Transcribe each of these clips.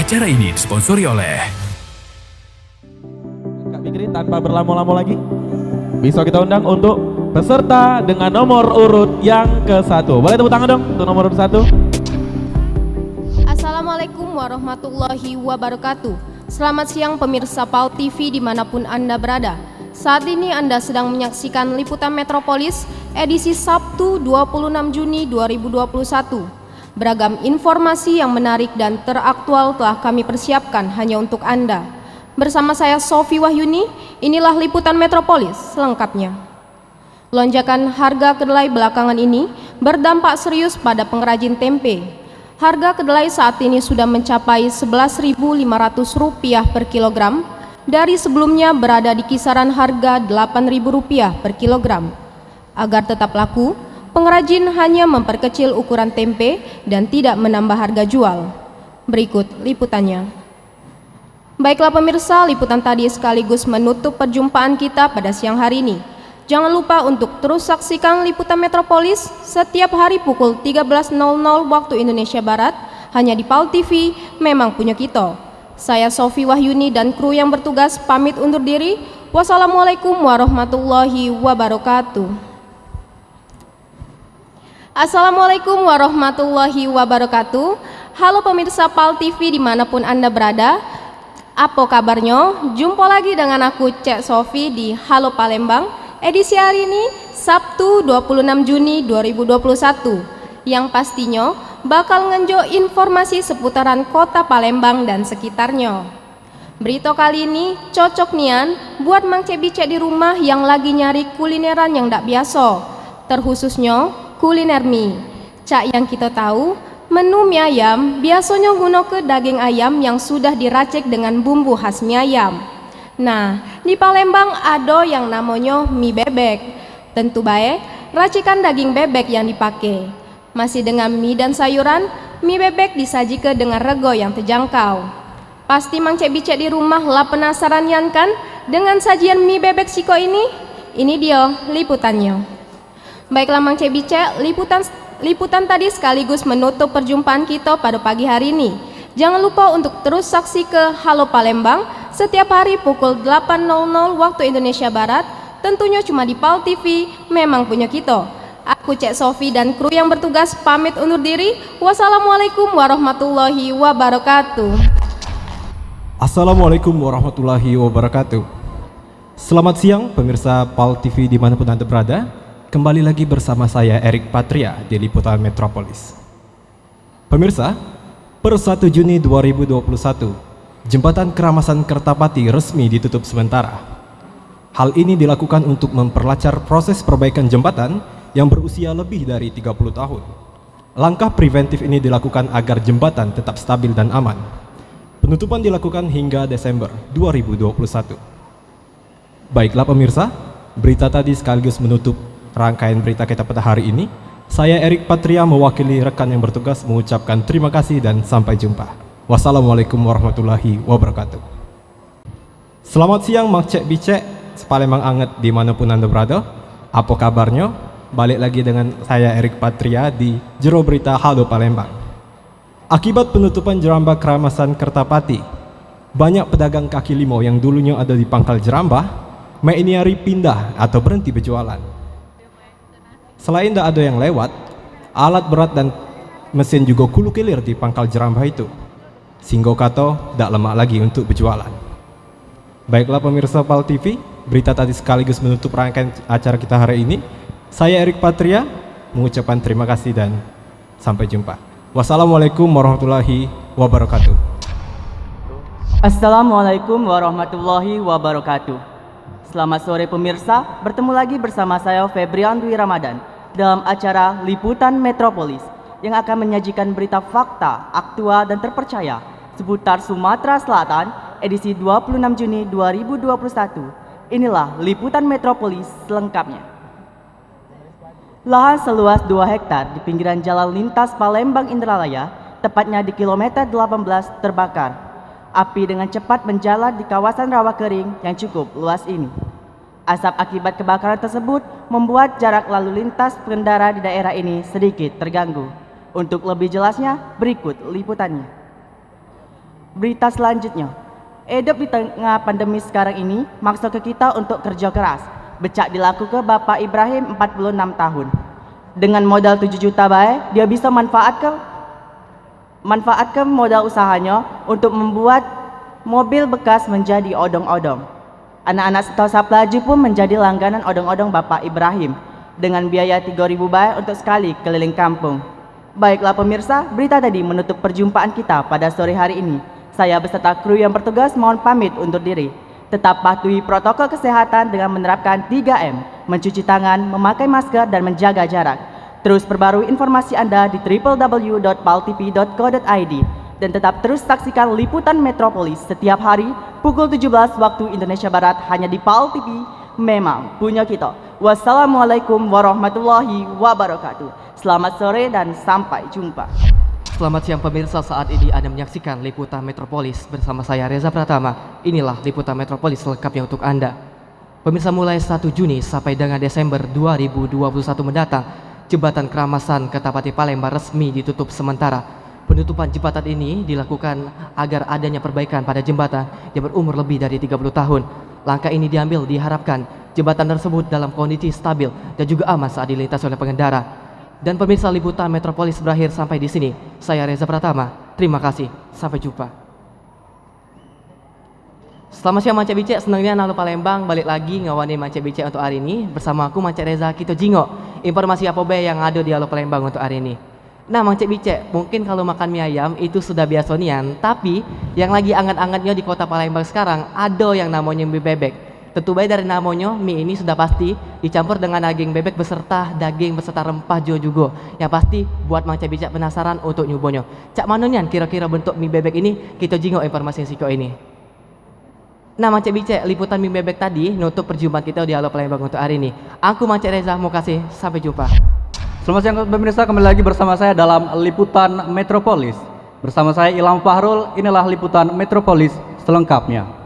Acara ini disponsori oleh Kak Fikri, tanpa berlama-lama lagi, bisa kita undang untuk peserta dengan nomor urut yang ke-1. Boleh tepuk tangan dong untuk nomor urut 1. Assalamualaikum warahmatullahi wabarakatuh. Selamat siang pemirsa PAL TV dimanapun Anda berada. Saat ini Anda sedang menyaksikan liputan Metropolis edisi Sabtu 26 Juni 2021. Beragam informasi yang menarik dan teraktual telah kami persiapkan hanya untuk Anda. Bersama saya Sofi Wahyuni, inilah liputan Metropolis selengkapnya. Lonjakan harga kedelai belakangan ini berdampak serius pada pengrajin tempe. Harga kedelai saat ini sudah mencapai Rp11.500 per kilogram, dari sebelumnya berada di kisaran harga Rp8.000 per kilogram. Agar tetap laku, pengrajin hanya memperkecil ukuran tempe dan tidak menambah harga jual. Berikut liputannya. Baiklah pemirsa, liputan tadi sekaligus menutup perjumpaan kita pada siang hari ini. Jangan lupa untuk terus saksikan liputan Metropolis setiap hari pukul 13.00 waktu Indonesia Barat, hanya di PAL TV, memang punya kita. Saya Sofi Wahyuni dan kru yang bertugas pamit undur diri. Wassalamualaikum warahmatullahi wabarakatuh. Assalamualaikum warahmatullahi wabarakatuh. Halo pemirsa PAL TV dimanapun Anda berada. Apa kabarnya? Jumpa lagi dengan aku Cek Sofi di Halo Palembang, edisi hari ini Sabtu 26 Juni 2021, yang pastinya bakal ngenjo informasi seputaran kota Palembang dan sekitarnya. Berita kali ini cocok nian buat Mang Cebicek di rumah yang lagi nyari kulineran yang ndak biasa, terkhususnya kuliner mie. Cak yang kita tahu, menu mie ayam biasanya guna ke daging ayam yang sudah diracik dengan bumbu khas mie ayam. Nah, di Palembang ada yang namanya mie bebek. Tentu baik, racikan daging bebek yang dipakai. Masih dengan mie dan sayuran, mie bebek disajikan dengan rego yang terjangkau. Pasti Mang Cebicek di rumah lah penasaran yan kan dengan sajian mie bebek siko ini? Ini dia liputannya. Baiklah Mang Cebicek, liputan tadi sekaligus menutup perjumpaan kita pada pagi hari ini. Jangan lupa untuk terus saksi ke Halo Palembang setiap hari pukul 8.00 waktu Indonesia Barat, tentunya cuma di PAL TV, memang punya kita. Aku Cek Sofi dan kru yang bertugas pamit undur diri. Wassalamualaikum warahmatullahi wabarakatuh. Assalamualaikum warahmatullahi wabarakatuh. Selamat siang pemirsa PAL TV dimanapun Anda berada. Kembali lagi bersama saya Erik Patria di Liputan Metropolis. Pemirsa, per 1 Juni 2021, Jembatan Keramasan Kertapati resmi ditutup sementara. Hal ini dilakukan untuk memperlancar proses perbaikan jembatan yang berusia lebih dari 30 tahun. Langkah preventif ini dilakukan agar jembatan tetap stabil dan aman. Penutupan dilakukan hingga Desember 2021. Baiklah pemirsa, berita tadi sekaligus menutup rangkaian berita kita pada hari ini. Saya Erik Patria mewakili rekan yang bertugas mengucapkan terima kasih dan sampai jumpa. Wassalamualaikum warahmatullahi wabarakatuh. Selamat siang Mang Cek Bicek, Palembang anget dimanapun Anda berada. Apa kabarnya? Balik lagi dengan saya Erik Patria di Jero Berita Halo Palembang. Akibat penutupan Jerambah Keramasan Kertapati, banyak pedagang kaki lima yang dulunya ada di pangkal Jerambah, ini pindah atau berhenti berjualan. Selain tidak ada yang lewat, alat berat dan mesin juga kulu kilir di pangkal Jerambah itu, sehingga kata tidak lemak lagi untuk berjualan. Baiklah pemirsa PAL TV, berita tadi sekaligus menutup rangkaian acara kita hari ini. Saya Erik Patria mengucapkan terima kasih dan sampai jumpa. Wassalamualaikum warahmatullahi wabarakatuh. Assalamualaikum warahmatullahi wabarakatuh. Selamat sore pemirsa, bertemu lagi bersama saya Febrian Dwi Ramadan dalam acara Liputan Metropolis yang akan menyajikan berita fakta, aktual dan terpercaya seputar Sumatera Selatan edisi 26 Juni 2021. Inilah Liputan Metropolis selengkapnya. Lahan seluas 2 hektar di pinggiran jalan lintas Palembang Indralaya, tepatnya di kilometer 18 terbakar. Api dengan cepat menjalar di kawasan rawa kering yang cukup luas ini. Asap akibat kebakaran tersebut membuat jarak lalu lintas pengendara di daerah ini sedikit terganggu. Untuk lebih jelasnya, berikut liputannya. Berita selanjutnya, hidup di tengah pandemi sekarang ini maksa ke kita untuk kerja keras. Becak dilakukan Bapak Ibrahim 46 tahun. Dengan modal 7 juta baik, dia bisa manfaatkan modal usahanya untuk membuat mobil bekas menjadi odong-odong. Anak-anak setosa pelaju pun menjadi langganan odong-odong Bapak Ibrahim dengan biaya 3.000 baik untuk sekali keliling kampung. Baiklah pemirsa, berita tadi menutup perjumpaan kita pada sore hari ini. Saya beserta kru yang bertugas mohon pamit undur diri. Tetap patuhi protokol kesehatan dengan menerapkan 3M, mencuci tangan, memakai masker, dan menjaga jarak. Terus perbarui informasi Anda di www.paltv.co.id dan tetap terus saksikan liputan Metropolis setiap hari pukul 17 waktu Indonesia Barat hanya di PAL TV. Memang punya kita. Wassalamualaikum warahmatullahi wabarakatuh. Selamat sore dan sampai jumpa. Selamat siang pemirsa, saat ini Anda menyaksikan Liputan Metropolis bersama saya Reza Pratama. Inilah Liputan Metropolis selengkapnya untuk Anda. Pemirsa, mulai 1 Juni sampai dengan Desember 2021 mendatang, Jembatan Keramasan Kertapati Palembang resmi ditutup sementara. Penutupan jembatan ini dilakukan agar adanya perbaikan pada jembatan yang berumur lebih dari 30 tahun. Langkah ini diambil diharapkan jembatan tersebut dalam kondisi stabil dan juga aman saat dilintasi oleh pengendara. Dan pemirsa, Liputan Metropolis berakhir sampai di sini. Saya Reza Pratama. Terima kasih. Sampai jumpa. Selamat siang Mancek Bicek, senangnya Halo Palembang balik lagi ngawani Mancek Bicek untuk hari ini bersama aku Mancek Reza Kito Jingo. Informasi apa be yang ada di Halo Palembang untuk hari ini. Nah Mancek Bicek, mungkin kalau makan mie ayam itu sudah biasa nian, tapi yang lagi anget-angetnya di kota Palembang sekarang ada yang namanya mie bebek. Tentu baik dari namanya, mie ini sudah pasti dicampur dengan daging bebek beserta daging beserta rempah juga. Yang pasti buat Mancek Bicek penasaran untuk nyobonya. Cak mana nian kira-kira bentuk mie bebek ini? Kita jingo informasi siko ini. Nah Mancek Bicek, liputan mie bebek tadi nutup perjumpaan kita di Halo Palembang untuk hari ini. Aku Mancek Reza, mau kasih sampai jumpa. Selamat siang pemirsa, kembali lagi bersama saya dalam Liputan Metropolis. Bersama saya Ilham Fahrul, inilah Liputan Metropolis selengkapnya.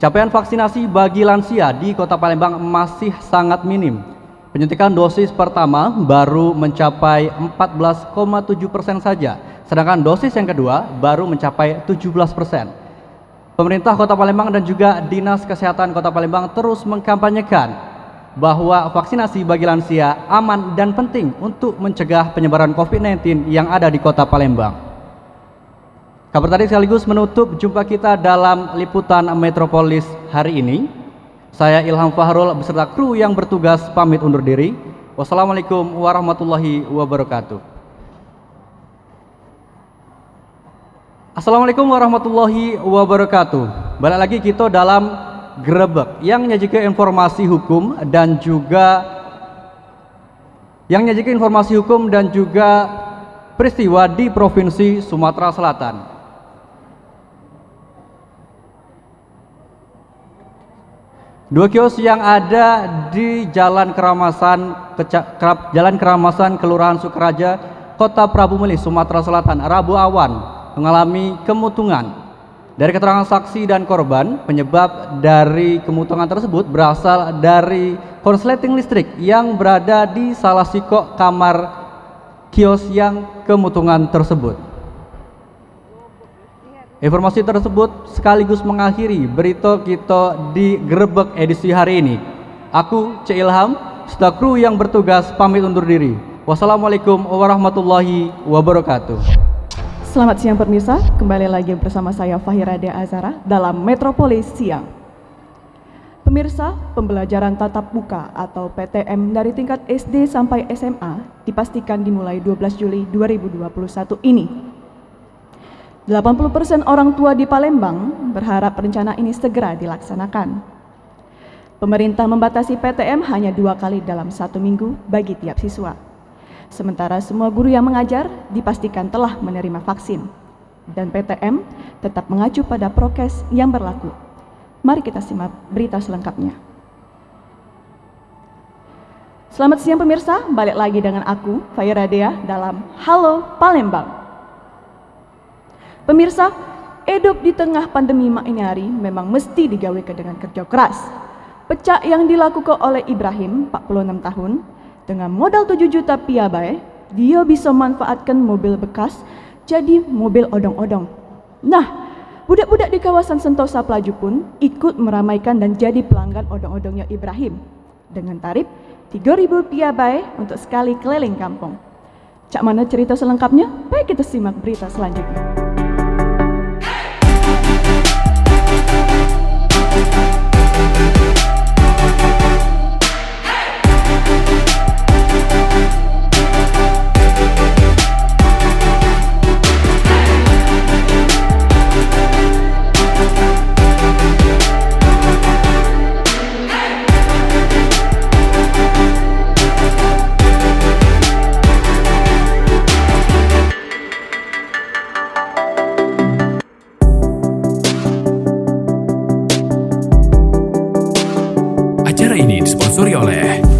Capaian vaksinasi bagi lansia di Kota Palembang masih sangat minim. Penyuntikan dosis pertama baru mencapai 14,7% saja, sedangkan dosis yang kedua baru mencapai 17%. Pemerintah Kota Palembang dan juga Dinas Kesehatan Kota Palembang terus mengkampanyekan bahwa vaksinasi bagi lansia aman dan penting untuk mencegah penyebaran COVID-19 yang ada di Kota Palembang. Kabar tadi sekaligus menutup jumpa kita dalam Liputan Metropolis hari ini. Saya Ilham Fahrul beserta kru yang bertugas pamit undur diri. Wassalamualaikum warahmatullahi wabarakatuh. Assalamualaikum warahmatullahi wabarakatuh. Balik lagi kita dalam Grebek yang menyajikan informasi hukum dan juga peristiwa di Provinsi Sumatera Selatan. Dua kios yang ada di Jalan Keramasan, Kelurahan Sukaraja, Kota Prabu Muli, Sumatera Selatan, Rabu awan mengalami kemutungan. Dari keterangan saksi dan korban, penyebab dari kemutungan tersebut berasal dari konsleting listrik yang berada di salah sikok kamar kios yang kemutungan tersebut. Informasi tersebut sekaligus mengakhiri berita kita di Grebek edisi hari ini. Aku Cik Ilham, serta kru yang bertugas pamit undur diri. Wassalamualaikum warahmatullahi wabarakatuh. Selamat siang pemirsa, kembali lagi bersama saya Fahirade Azara dalam Metropolis Siang. Pemirsa, pembelajaran tatap muka atau PTM dari tingkat SD sampai SMA dipastikan dimulai 12 Juli 2021 ini. 80% orang tua di Palembang berharap rencana ini segera dilaksanakan. Pemerintah membatasi PTM hanya 2 kali dalam 1 minggu bagi tiap siswa. Sementara semua guru yang mengajar dipastikan telah menerima vaksin. Dan PTM tetap mengacu pada prokes yang berlaku. Mari kita simak berita selengkapnya. Selamat siang pemirsa, balik lagi dengan aku, Fairadea dalam Halo Palembang. Pemirsa, hidup di tengah pandemi ini hari memang mesti digawe dengan kerja keras. Pecak yang dilakukan oleh Ibrahim, 46 tahun, dengan modal 7 juta piabai, dia bisa manfaatkan mobil bekas jadi mobil odong-odong. Nah, budak-budak di kawasan Sentosa Pelaju pun ikut meramaikan dan jadi pelanggan odong-odongnya Ibrahim dengan tarif 3.000 piabai untuk sekali keliling kampung. Cak mana cerita selengkapnya? Baik kita simak berita selanjutnya. Acara ini disponsori oleh